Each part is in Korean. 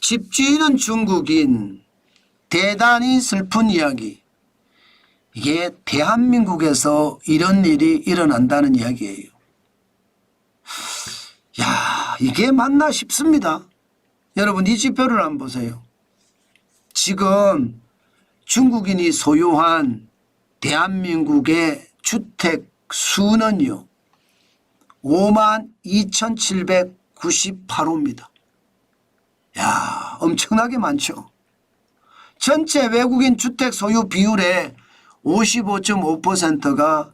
집주인은 중국인, 대단히 슬픈 이야기. 이게 대한민국에서 이런 일이 일어난다는 이야기예요. 야, 이게 맞나 싶습니다. 여러분 이 지표를 한번 보세요. 지금 중국인이 소유한 대한민국의 주택 수는요 52,798호입니다. 야, 엄청나게 많죠. 전체 외국인 주택 소유 비율의 55.5%가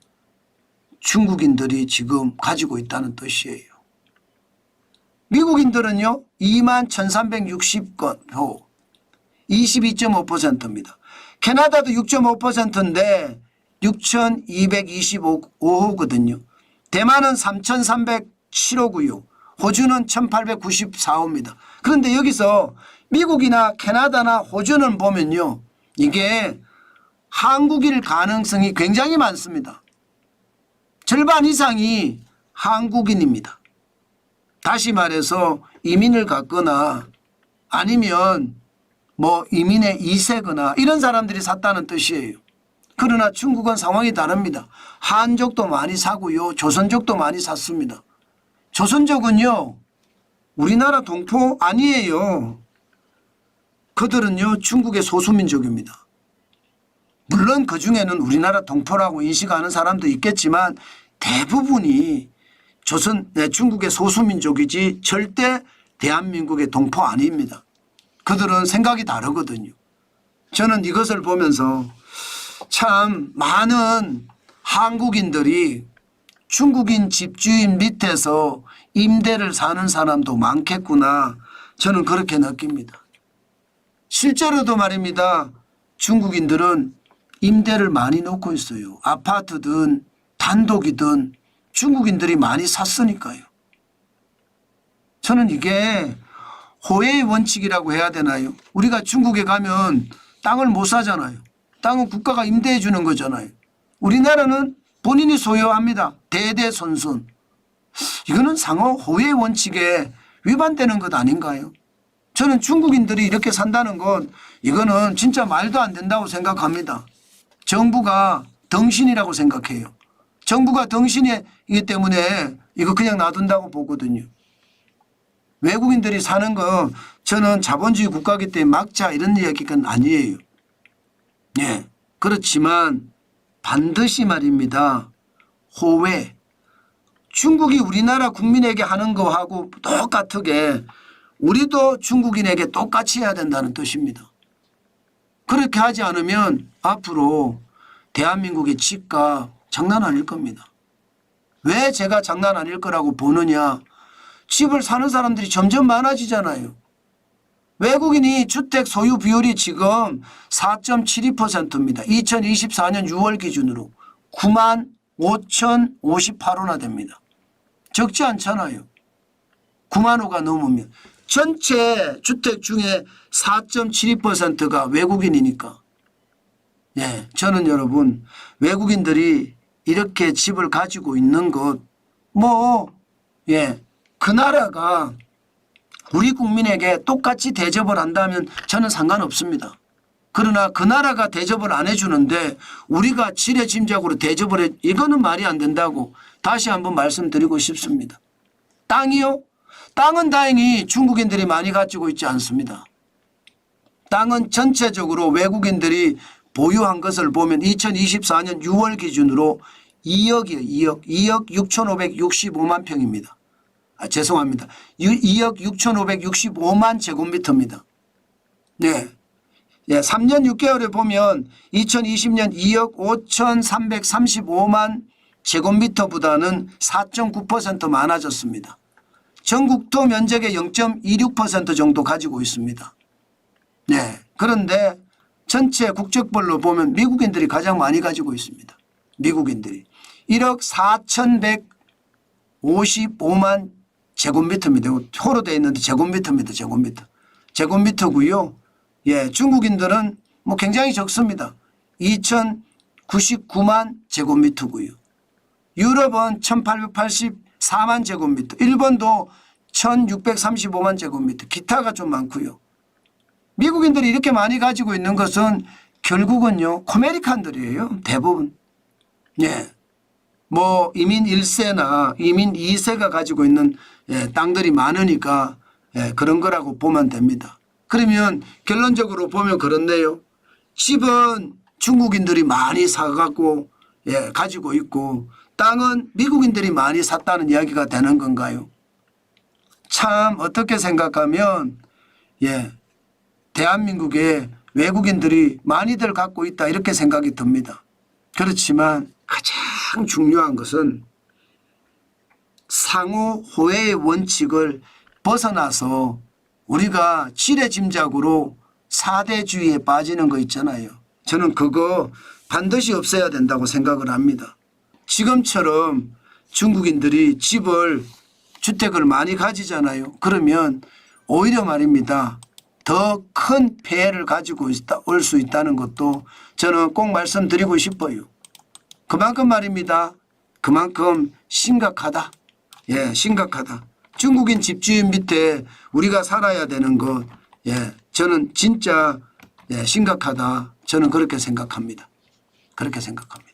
중국인들이 지금 가지고 있다는 뜻이에요. 미국인들은요 21,360호 22.5%입니다. 캐나다도 6.5%인데 6,225호거든요. 대만은 3,307호고요. 호주는 1,894호입니다. 그런데 여기서 미국이나 캐나다나 호주는 보면요. 이게 한국일 가능성이 굉장히 많습니다. 절반 이상이 한국인입니다. 다시 말해서 이민을 갔거나 아니면 뭐 이민의 2세거나 이런 사람들이 샀다는 뜻이에요. 그러나 중국은 상황이 다릅니다. 한족도 많이 사고요. 조선족도 많이 샀습니다. 조선족은요. 우리나라 동포 아니에요. 그들은요. 중국의 소수민족입니다. 물론 그중에는 우리나라 동포라고 인식하는 사람도 있겠지만 대부분이 중국의 소수민족이지 절대 대한민국의 동포 아닙니다. 그들은 생각이 다르거든요. 저는 이것을 보면서 참 많은 한국인들이 중국인 집주인 밑에서 임대를 사는 사람도 많겠구나. 저는 그렇게 느낍니다. 실제로도 말입니다. 중국인들은 임대를 많이 놓고 있어요. 아파트든 단독이든 중국인들이 많이 샀으니까요. 저는 이게 호혜의 원칙이라고 해야 되나요? 우리가 중국에 가면 땅을 못 사잖아요. 땅은 국가가 임대해 주는 거잖아요. 우리나라는 본인이 소유합니다. 대대손손. 이거는 상호 호혜의 원칙에 위반되는 것 아닌가요? 저는 중국인들이 이렇게 산다는 건 이거는 진짜 말도 안 된다고 생각합니다. 정부가 덩신이라고 생각해요. 정부가 덩신이기 때문에 이거 그냥 놔둔다고 보거든요. 외국인들이 사는 거 저는 자본주의 국가이기 때문에 막자 이런 이야기가 아니에요. 예. 그렇지만 반드시 말입니다. 호혜. 중국이 우리나라 국민에게 하는 거하고 똑같게 우리도 중국인에게 똑같이 해야 된다는 뜻입니다. 그렇게 하지 않으면 앞으로 대한민국의 집값 장난 아닐 겁니다. 왜 제가 장난 아닐 거라고 보느냐. 집을 사는 사람들이 점점 많아지잖아요. 외국인이 주택 소유 비율이 지금 4.72%입니다. 2024년 6월 기준으로 95,058호나 됩니다. 적지 않잖아요. 9만 호가 넘으면. 전체 주택 중에 4.72%가 외국인이니까. 예, 저는 여러분 외국인들이 이렇게 집을 가지고 있는 것 그 나라가 우리 국민에게 똑같이 대접을 한다면 저는 상관없습니다. 그러나 그 나라가 대접을 안 해주는데 우리가 지레짐작으로 대접을 해, 이거는 말이 안 된다고 다시 한번 말씀드리고 싶습니다. 땅이요? 땅은 다행히 중국인들이 많이 가지고 있지 않습니다. 땅은 전체적으로 외국인들이 보유한 것을 보면 2024년 6월 기준으로 2억 6,565만 평입니다. 죄송합니다. 2억 6,565만 제곱미터입니다. 네. 예, 3년 6개월에 보면 2020년 2억 5,335만 제곱미터보다는 4.9% 많아졌습니다. 전국토 면적의 0.26% 정도 가지고 있습니다. 네. 그런데 전체 국적별로 보면 미국인들이 가장 많이 가지고 있습니다. 미국인들이. 1억 4,155만 제곱미터입니다. 호로 되어 있는데 제곱미터입니다. 제곱미터고요. 예, 중국인들은 뭐 굉장히 적습니다. 2,099만 제곱미터고요. 유럽은 1,884만 제곱미터, 일본도 1,635만 제곱미터, 기타가 좀 많고요. 미국인들이 이렇게 많이 가지고 있는 것은 결국은요, 코메리칸들이에요. 대부분. 예. 뭐 이민 1세나 이민 2세가 가지고 있는 땅들이 많으니까 그런 거라고 보면 됩니다. 그러면 결론적으로 보면 그렇네요. 집은 중국인들이 많이 사갖고 가지고 있고 땅은 미국인들이 많이 샀다는 이야기가 되는 건가요? 참 어떻게 생각하면 대한민국에 외국인들이 많이들 갖고 있다 이렇게 생각이 듭니다. 그렇지만 가장 중요한 것은 상호 호혜의 원칙을 벗어나서 우리가 지레짐작으로 4대주의에 빠지는 거 있잖아요. 저는 그거 반드시 없애야 된다고 생각을 합니다. 지금처럼 중국인들이 주택을 많이 가지잖아요. 그러면 오히려 말입니다. 더 큰 폐해를 가지고 올 수 있다는 것도 저는 꼭 말씀드리고 싶어요. 그만큼 말입니다. 그만큼 심각하다. 심각하다. 중국인 집주인 밑에 우리가 살아야 되는 것, 저는 진짜 심각하다. 저는 그렇게 생각합니다. 그렇게 생각합니다.